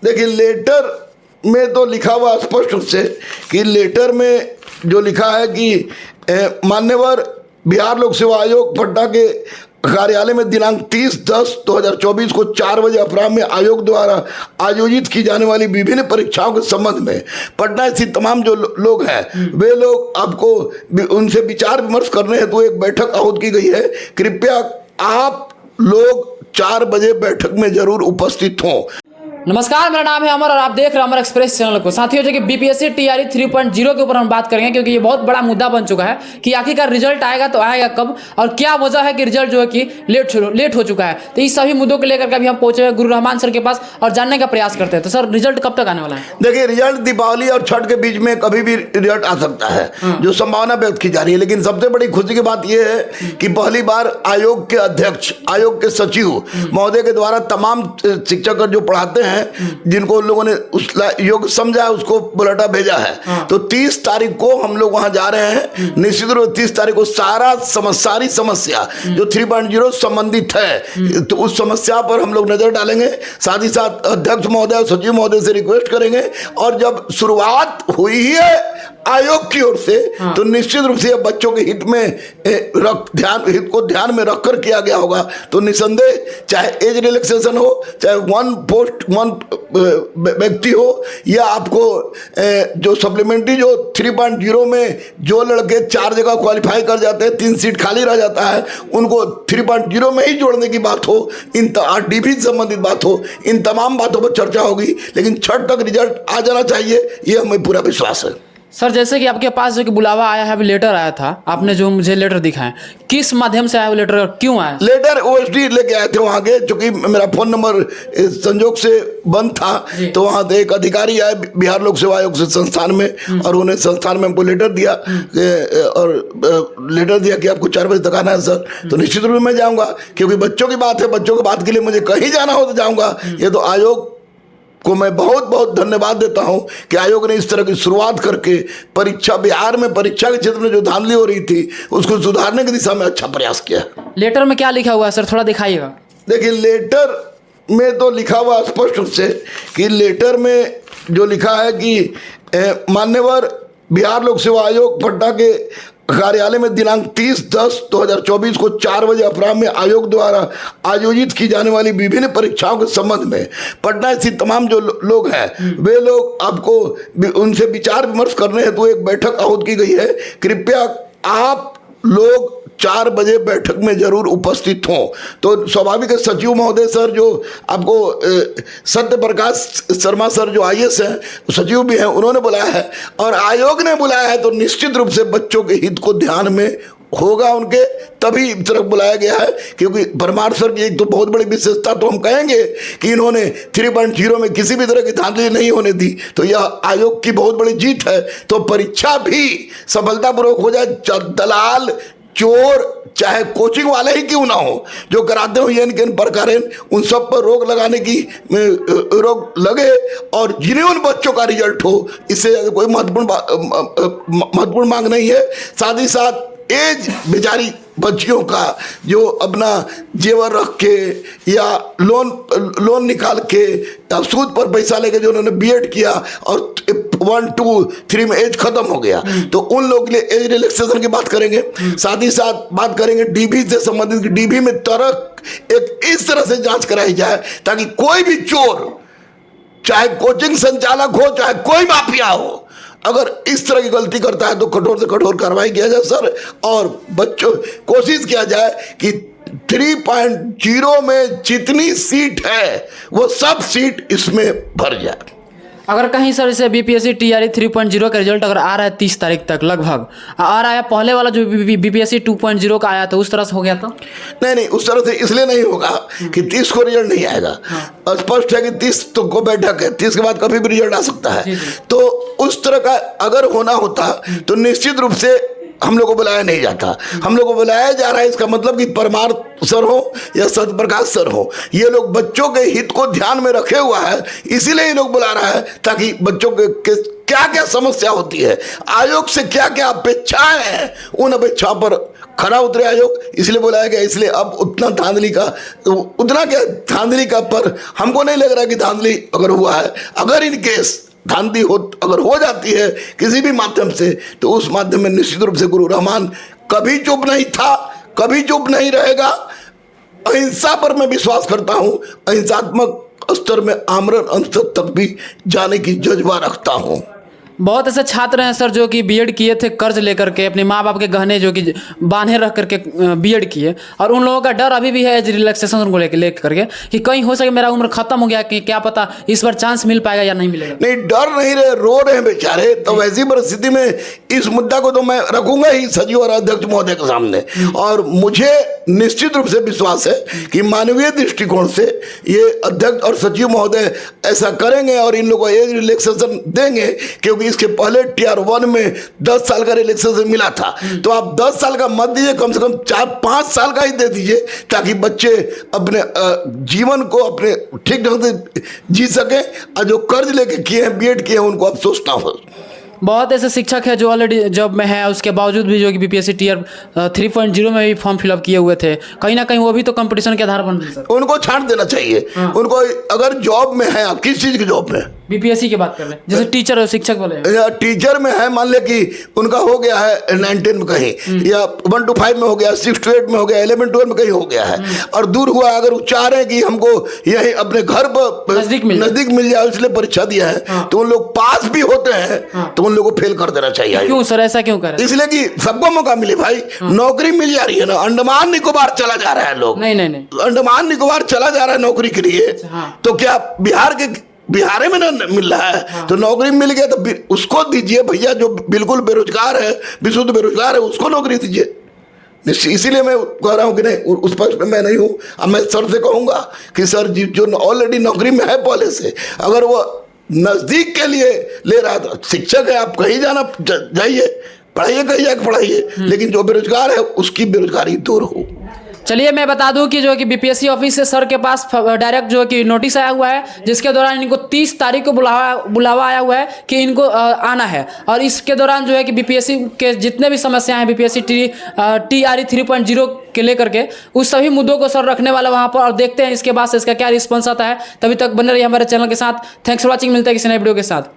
देखिए, लेटर में तो लिखा हुआ स्पष्ट रूप से कि लेटर में जो लिखा है कि मान्यवर बिहार लोक सेवा आयोग पटना के कार्यालय में दिनांक 30/10/2024 को 4 बजे अपराह्न में आयोग द्वारा आयोजित की जाने वाली विभिन्न परीक्षाओं के संबंध में पटना स्थित तमाम जो लोग हैं वे लोग आपको उनसे विचार विमर्श करने हेतु एक बैठक आहूत की गई है। कृपया आप लोग 4 बजे बैठक में जरूर उपस्थित हों। नमस्कार, मेरा नाम है अमर और आप देख रहे हैं अमर एक्सप्रेस चैनल को। साथियों, जो कि बीपीएससी टीआरई 3.0 के ऊपर हम बात करेंगे क्योंकि ये बहुत बड़ा मुद्दा बन चुका है कि आखिरकार रिजल्ट आएगा तो आएगा कब और क्या वजह है कि रिजल्ट जो है कि लेट हो चुका है। तो इस सभी मुद्दों को लेकर अभी हम पहुंचे हैं गुरु रहमान सर के पास और जानने का प्रयास करते हैं। तो सर, रिजल्ट कब तक आने वाला है? देखिए, रिजल्ट दीपावली और छठ के बीच में कभी भी रिजल्ट आ सकता है, जो संभावना व्यक्त की जा रही है। लेकिन सबसे बड़ी खुशी की बात यह है कि पहली बार आयोग के अध्यक्ष, आयोग के सचिव महोदय के द्वारा तमाम शिक्षक जो पढ़ाते हैं, जिनको उन लोगों ने उस योग्य समझा है, उसको बुलेटिन भेजा है। तो 30 तारीख को हम लोग वहां जा रहे हैं। निश्चित रूप से 30 तारीख को सारी समस्या जो 3.0 संबंधित है, तो उस समस्या पर हम लोग नजर डालेंगे। साथ ही साथ अध्यक्ष महोदय और सचिव महोदय से रिक्वेस्ट करेंगे। और जब शुरुआत हुई है आयोग की ओर से, तो निश्चित रूप से बच्चों के हित में हित को ध्यान में रखकर किया गया होगा। तो निसंदेह, चाहे एज रिलैक्सेशन हो, चाहे वन व्यक्ति हो, या आपको जो सप्लीमेंट्री जो 3.0 में जो लड़के 4 जगह क्वालिफाई कर जाते हैं, 3 सीट खाली रह जाता है, उनको 3.0 में ही जोड़ने की बात हो, इन डीपी से संबंधित बात हो, इन तमाम बातों पर चर्चा होगी। लेकिन छठ तक रिजल्ट आ जाना चाहिए, ये हमें पूरा विश्वास है। सर, जैसे कि आपके पास जो कि बुलावा आया है, अभी लेटर आया था, आपने जो मुझे लेटर दिखाया, किस माध्यम से आया वो लेटर, क्यों आया? लेटर ओएसडी लेके आए थे वहाँ के, चूंकि मेरा फोन नंबर संजोग से बंद था, तो वहाँ से एक अधिकारी आए बिहार लोक सेवा आयोग से संस्थान में, और उन्हें संस्थान में हमको लेटर दिया और लेटर दिया कि आपको 4 बजे तक आना है सर। तो निश्चित रूप में मैं जाऊँगा, क्योंकि बच्चों की बात है, बच्चों की बात के लिए मुझे कहीं जाना हो तो जाऊँगा। ये तो आयोग को मैं बहुत बहुत धन्यवाद देता हूं कि आयोग ने इस तरह की शुरुआत करके परीक्षा, बिहार में परीक्षा के क्षेत्र में जो धांधली हो रही थी उसको सुधारने की दिशा में अच्छा प्रयास किया। लेटर में क्या लिखा हुआ है सर, थोड़ा दिखाइएगा। देखिए, लेटर में तो लिखा हुआ स्पष्ट रूप से कि लेटर में जो लिखा है कि मान्यवर बिहार लोक सेवा आयोग पटना के कार्यालय में दिनांक 30/10/2024 को 4 बजे अपराह्न में आयोग द्वारा आयोजित की जाने वाली विभिन्न परीक्षाओं के संबंध में पटना स्थित तमाम जो लोग हैं वे लोग आपको उनसे विचार विमर्श करने हेतु एक बैठक आहूत की गई है। कृपया आप लोग 4 बजे बैठक में जरूर उपस्थित हों। तो स्वाभाविक है, सचिव महोदय सर जो आपको सत्य प्रकाश शर्मा सर जो आईएएस हैं, सचिव भी हैं, उन्होंने बुलाया है और आयोग ने बुलाया है। तो निश्चित रूप से बच्चों के हित को ध्यान में होगा उनके, तभी तरफ बुलाया गया है। क्योंकि परमार सर की एक तो बहुत बड़ी विशेषता तो हम कहेंगे कि इन्होंने 3.0 में किसी भी तरह की धांधली नहीं होने दी, तो यह आयोग की बहुत बड़ी जीत है। तो परीक्षा भी सफलतापूर्वक हो जाए। दलाल, चोर, चाहे कोचिंग वाले ही क्यों ना हो, जो कराते हो ये प्रकार, उन सब पर रोक लगाने की रोक लगे और जिन्हें उन बच्चों का रिजल्ट हो, इससे कोई महत्वपूर्ण मांग नहीं है। साथ ही साथ एज बेचारी बच्चियों का जो अपना जेवर रख के या लोन निकाल के या सूद पर पैसा लेके जो उन्होंने बीएड किया और 1, 2, 3 में एज खत्म हो गया, तो उन लोगों के लिए एज रिलैक्सेशन की बात करेंगे। साथ ही साथ बात करेंगे डीबी से संबंधित। डीबी में एक इस तरह से जांच कराई जाए ताकि कोई भी चोर, चाहे कोचिंग संचालक हो, चाहे कोई माफिया हो, अगर इस तरह की गलती करता है तो कठोर से कठोर कार्रवाई किया जाए सर। और बच्चों कोशिश किया जाए कि 3.0 में जितनी सीट है वो सब सीट इसमें भर जाए। अगर कहीं सर इसे बीपीएससी टीआरई 3.0 का रिजल्ट अगर आ रहा है 30 तारीख तक लगभग आ रहा है, पहले वाला जो बीपीएससी 2.0 का आया था उस तरह से हो गया तो नहीं, उस तरह से इसलिए नहीं होगा कि 30 को रिजल्ट नहीं आएगा। स्पष्ट है कि 30 तो को बैठक है, 30 के बाद कभी भी रिजल्ट आ सकता है। तो उस तरह का अगर होना होता तो निश्चित रूप से हम लोग को बुलाया नहीं जाता। हम लोग को बुलाया जा रहा है, इसका मतलब कि परमार सर हो या सत्य प्रकाश सर हो, ये लोग बच्चों के हित को ध्यान में रखे हुआ है, इसीलिए ये लोग बुला रहा है ताकि बच्चों के क्या क्या समस्या होती है, आयोग से क्या क्या अपेक्षाएं हैं, उन अपेक्षाओं पर खरा उतरे आयोग, इसलिए बुलाया गया। इसलिए अब उतना धांधली का, उतना क्या धांधली का, पर हमको नहीं लग रहा कि धांधली अगर हुआ है, अगर इन केस धांधली अगर हो जाती है किसी भी माध्यम से, तो उस माध्यम में निश्चित रूप से गुरु रहमान कभी चुप नहीं था, कभी चुप नहीं रहेगा। अहिंसा पर मैं विश्वास करता हूं, अहिंसात्मक स्तर में आमरण अंत तक भी जाने की जज्बा रखता हूं। बहुत ऐसे छात्र हैं सर जो कि बीएड किए थे कर्ज लेकर के, अपने माँ बाप के गहने जो कि बांधे रख करके बीएड किए, और उन लोगों का डर अभी भी है एज रिलैक्सेशन उनको ले करके कि कहीं हो सके मेरा उम्र खत्म हो गया, कि क्या पता इस बार चांस मिल पाएगा या नहीं मिलेगा। नहीं, डर नहीं रहे, रो रहे हैं बेचारे। तो वैसी परिस्थिति में इस मुद्दा को तो मैं रखूंगा ही सचिव और अध्यक्ष महोदय के सामने, और मुझे निश्चित रूप से विश्वास है कि मानवीय दृष्टिकोण से ये अध्यक्ष और सचिव महोदय ऐसा करेंगे और इन लोगों को एज रिलैक्सेशन देंगे, क्योंकि इसके पहले टियर 1 में 10 साल का रिलैक्सेशन मिला था। तो आप 10 साल का मत दीजिए, कम से कम 4-5 साल का ही दे दीजिए, ताकि बच्चे अपने जीवन को अपने ठीक ढंग से जी सकें, और जो कर्ज लेके किए हैं, बीएड किए हैं, उनको अफसोस ना हो। बहुत ऐसे शिक्षक है जो ऑलरेडी जॉब में है, उसके बावजूद भी जो कि बीपीएससी टियर 3.0 में भी फॉर्म फिलअप किए हुए थे, कहीं ना कहीं वो भी तो कंपटीशन के आधार पर सर उनको छांट देना चाहिए। उनको अगर जॉब में है, आप किस चीज़ की जॉब में, बीपीएससी की बात कर रहे हैं, जैसे टीचर और शिक्षक बोले, टीचर में है, मान ले कि उनका हो गया है 9-10 में कहीं, या 1 to 5 में हो गया, 6 to 8 में हो गया, 11-12 में कहीं हो गया है, और दूर हुआ, अगर वो चाह रहे हैं कि हमको यही अपने घर पर नजदीक मिल जाए, इसलिए परीक्षा दिया है, तो उन लोग पास भी होते हैं, तो उन लोगों को फेल कर देना चाहिए। क्यों सर, ऐसा क्यों कर रहे हैं? इसलिए कि सबको मौका मिले भाई, नौकरी मिल जा रही है ना। अंडमान निकोबार चला जा रहा है लोग, नहीं, अंडमान निकोबार चला जा रहा है नौकरी के लिए, तो क्या बिहार में ना मिल रहा है? तो नौकरी मिल गया तो उसको दीजिए भैया, जो बिल्कुल बेरोजगार है, विशुद्ध बेरोजगार है, उसको नौकरी दीजिए। इसीलिए मैं कह रहा हूँ कि नहीं, उस पक्ष में मैं नहीं हूँ। अब मैं सर से कहूँगा कि सर जी, जो ऑलरेडी नौकरी में है पहले से, अगर वो नज़दीक के लिए ले रहा था, शिक्षक है, आप कहीं जाना जाइए, पढ़ाइए, कहीं जाकर पढ़ाइए, लेकिन जो बेरोजगार है उसकी बेरोजगारी दूर हो। चलिए मैं बता दूं कि जो कि बीपीएससी ऑफिस से सर के पास डायरेक्ट जो कि नोटिस आया हुआ है, जिसके दौरान इनको 30 तारीख को बुलावा आया हुआ है कि इनको आना है, और इसके दौरान जो है कि बीपीएससी के जितने भी समस्याएं हैं बीपीएससी टीआरई 3.0 के लेकर के, उस सभी मुद्दों को सर रखने वाला वहां पर, और देखते हैं इसके बाद से इसका क्या रिस्पॉन्स आता है। तभी तक बने रहिए हमारे चैनल के साथ। थैंक्स फॉर वॉचिंग, मिलते हैं किसी नए वीडियो के साथ।